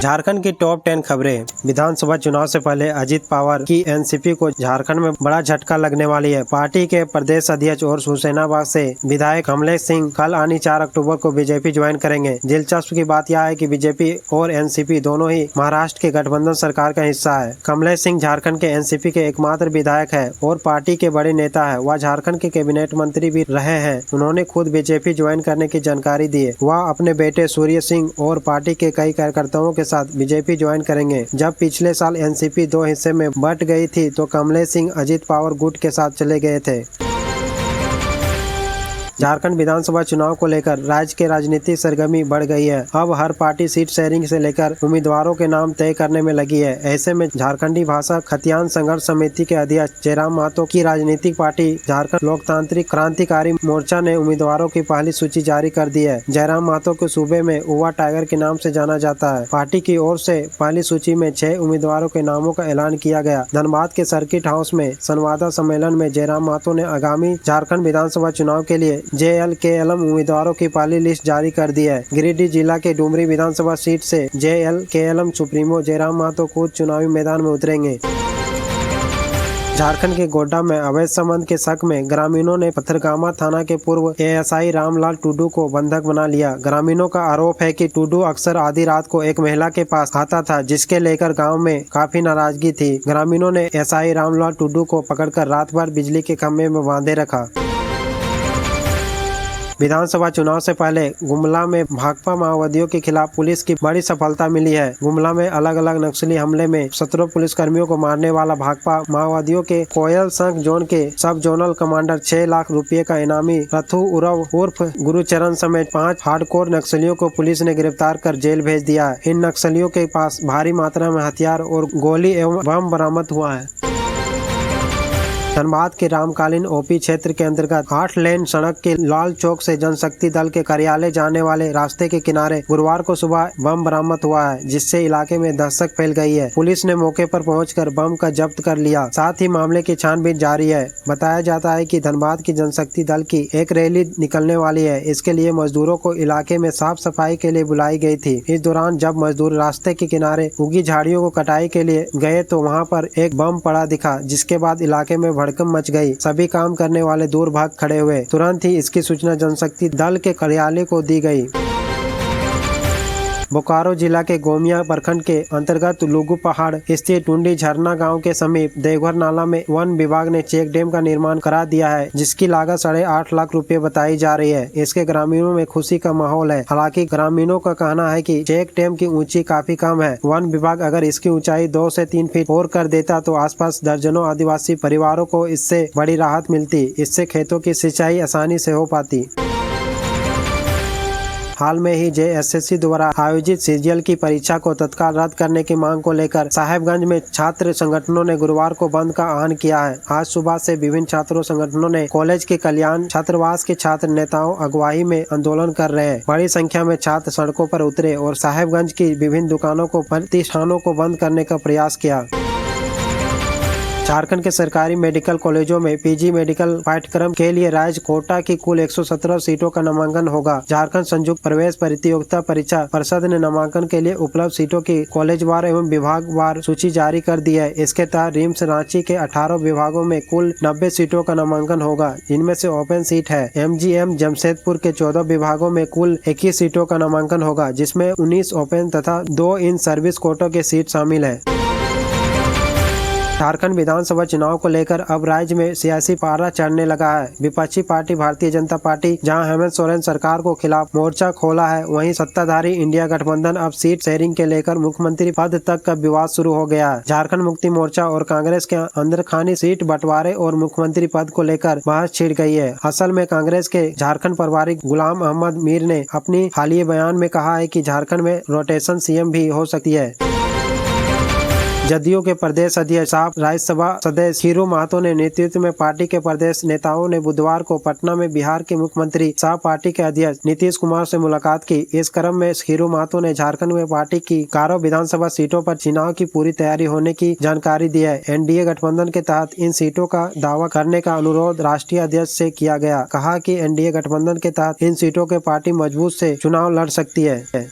झारखंड की टॉप 10 खबरें। विधानसभा चुनाव से पहले अजित पवार की एनसीपी को झारखंड में बड़ा झटका लगने वाली है। पार्टी के प्रदेश अध्यक्ष और हुसैनाबाद से विधायक कमलेश सिंह कल यानी 4 अक्टूबर को बीजेपी ज्वाइन करेंगे। दिलचस्प की बात यह है कि बीजेपी और एनसीपी दोनों ही महाराष्ट्र के गठबंधन सरकार का हिस्सा है। कमलेश सिंह झारखंड के एनसीपी के एकमात्र विधायक है और पार्टी के बड़े नेता है। वह झारखंड के कैबिनेट मंत्री भी रहे हैं। उन्होंने खुद बीजेपी ज्वाइन करने की जानकारी दी है। वह अपने बेटे सूर्य सिंह और पार्टी के कई कार्यकर्ताओं के साथ बीजेपी ज्वाइन करेंगे। जब पिछले साल एनसीपी 2 हिस्से में बंट गई थी तो कमलेश सिंह अजित पवार गुट के साथ चले गए थे। झारखंड विधानसभा चुनाव को लेकर राज्य के राजनीतिक सरगर्मी बढ़ गई है। अब हर पार्टी सीट शेयरिंग से लेकर उम्मीदवारों के नाम तय करने में लगी है। ऐसे में झारखंडी भाषा खतियान संघर्ष समिति के अध्यक्ष जयराम महतो की राजनीतिक पार्टी झारखंड लोकतांत्रिक क्रांतिकारी मोर्चा ने उम्मीदवारों की पहली सूची जारी कर दी है। जयराम महतो के सूबे में उवा टाइगर के नाम से जाना जाता है। पार्टी की ओर से पहली सूची में 6 उम्मीदवारों के नामों का ऐलान किया गया। धनबाद के सर्किट हाउस में संवाददाता सम्मेलन में जयराम महतो ने आगामी झारखंड विधानसभा चुनाव के लिए JLKLM उम्मीदवारों की पहली लिस्ट जारी कर दी है। गिरिडीह जिला के डुमरी विधानसभा सीट से JLKLM सुप्रीमो जयराम महतो खुद चुनावी मैदान में उतरेंगे। झारखंड के गोड्डा में अवैध संबंध के शक में ग्रामीणों ने पथरगामा थाना के पूर्व ASI रामलाल टुडू को बंधक बना लिया। ग्रामीणों का आरोप है कि टुडू अक्सर आधी रात को एक महिला के पास आता था, जिसके लेकर गांव में काफी नाराजगी थी। ग्रामीणों ने SI रामलाल टुडू को पकड़कर रात भर बिजली के खंभे में बांधे रखा। विधानसभा चुनाव से पहले गुमला में भाकपा माओवादियों के खिलाफ पुलिस की बड़ी सफलता मिली है। गुमला में अलग अलग नक्सली हमले में 17 पुलिसकर्मियों को मारने वाला भाकपा माओवादियों के कोयल संघ जोन के सब जोनल कमांडर 6 लाख रुपए का इनामी रथु उरव उर्फ गुरुचरण समेत 5 हार्डकोर नक्सलियों को पुलिस ने गिरफ्तार कर जेल भेज दिया है। इन नक्सलियों के पास भारी मात्रा में हथियार और गोली एवं बम बरामद हुआ है। धनबाद के रामकालीन ओपी क्षेत्र के अंतर्गत 8 लेन सड़क के लाल चौक से जनशक्ति दल के कार्यालय जाने वाले रास्ते के किनारे गुरुवार को सुबह बम बरामद हुआ है, जिससे इलाके में दहशत फैल गई है। पुलिस ने मौके पर पहुंचकर बम का जब्त कर लिया। साथ ही मामले की छानबीन जारी है। बताया जाता है कि धनबाद की जनशक्ति दल की एक रैली निकलने वाली है। इसके लिए मजदूरों को इलाके में साफ सफाई के लिए बुलाई गई थी। इस दौरान जब मजदूर रास्ते के किनारे उगी झाड़ियों को कटाई के लिए गए तो वहाँ पर एक बम पड़ा दिखा, जिसके बाद इलाके में भड़कम मच गई। सभी काम करने वाले दूर भाग खड़े हुए। तुरंत ही इसकी सूचना जनशक्ति दल के कार्यालय को दी गई। बोकारो जिला के गोमिया प्रखंड के अंतर्गत लुगु पहाड़ स्थित टुंडी झरना गांव के समीप देवघर नाला में वन विभाग ने चेक डैम का निर्माण करा दिया है, जिसकी लागत 8.5 लाख रुपए बताई जा रही है। इसके ग्रामीणों में खुशी का माहौल है। हालांकि ग्रामीणों का कहना है कि चेक डैम की ऊंचाई काफी कम है। वन विभाग अगर इसकी ऊंचाई 2 से 3 फीट और कर देता तो आसपास दर्जनों आदिवासी परिवारों को इससे बड़ी राहत मिलती। इससे खेतों की सिंचाई आसानी से हो पाती। हाल में ही JSSC द्वारा आयोजित CGL की परीक्षा को तत्काल रद्द करने की मांग को लेकर साहेबगंज में छात्र संगठनों ने गुरुवार को बंद का आह्वान किया है। आज सुबह से विभिन्न छात्रों संगठनों ने कॉलेज के कल्याण छात्रावास के छात्र नेताओं अगुवाई में आंदोलन कर रहे हैं। बड़ी संख्या में छात्र सड़कों पर उतरे और साहेबगंज की विभिन्न दुकानों को प्रतिष्ठानों को बंद करने का प्रयास किया। झारखंड के सरकारी मेडिकल कॉलेजों में PG मेडिकल पाठ्यक्रम के लिए राज्य कोटा की कुल 117 सीटों का नामांकन होगा। झारखंड संयुक्त प्रवेश प्रतियोगिता परीक्षा परिषद ने नामांकन के लिए उपलब्ध सीटों की कॉलेजवार एवं विभागवार सूची जारी कर दी है। इसके तहत रिम्स रांची के 18 विभागों में कुल 90 सीटों का नामांकन होगा, जिनमें से ओपन सीट है। MGM जमशेदपुर के 14 विभागों में कुल 21 सीटों का नामांकन होगा, जिसमें 19 ओपन तथा 2 इन सर्विस कोटों की सीट शामिल है। झारखंड विधानसभा चुनाव को लेकर अब राज्य में सियासी पारा चढ़ने लगा है। विपक्षी पार्टी भारतीय जनता पार्टी जहां हेमंत सोरेन सरकार को खिलाफ मोर्चा खोला है, वहीं सत्ताधारी इंडिया गठबंधन अब सीट शेयरिंग के लेकर मुख्यमंत्री पद तक का विवाद शुरू हो गया है। झारखंड मुक्ति मोर्चा और कांग्रेस के अंदर खानी सीट बंटवारे और मुख्यमंत्री पद को लेकर बहस छिड़ गई है। असल में कांग्रेस के झारखंड प्रभारी गुलाम अहमद मीर ने अपनी हालिया बयान में कहा है कि झारखंड में रोटेशन CM भी हो सकती है। जदयू के प्रदेश अध्यक्ष साहब राज्यसभा सदस्य खीरू महतो ने नेतृत्व में पार्टी के प्रदेश नेताओं ने बुधवार को पटना में बिहार के मुख्यमंत्री सह पार्टी के अध्यक्ष नीतीश कुमार से मुलाकात की। इस क्रम में खीरू महतो ने झारखंड में पार्टी की 11 विधानसभा सीटों पर चुनाव की पूरी तैयारी होने की जानकारी दी है। NDA गठबंधन के तहत इन सीटों का दावा करने का अनुरोध राष्ट्रीय अध्यक्ष से किया गया। कहा कि NDA गठबंधन के तहत इन सीटों के पार्टी मजबूत से चुनाव लड़ सकती है।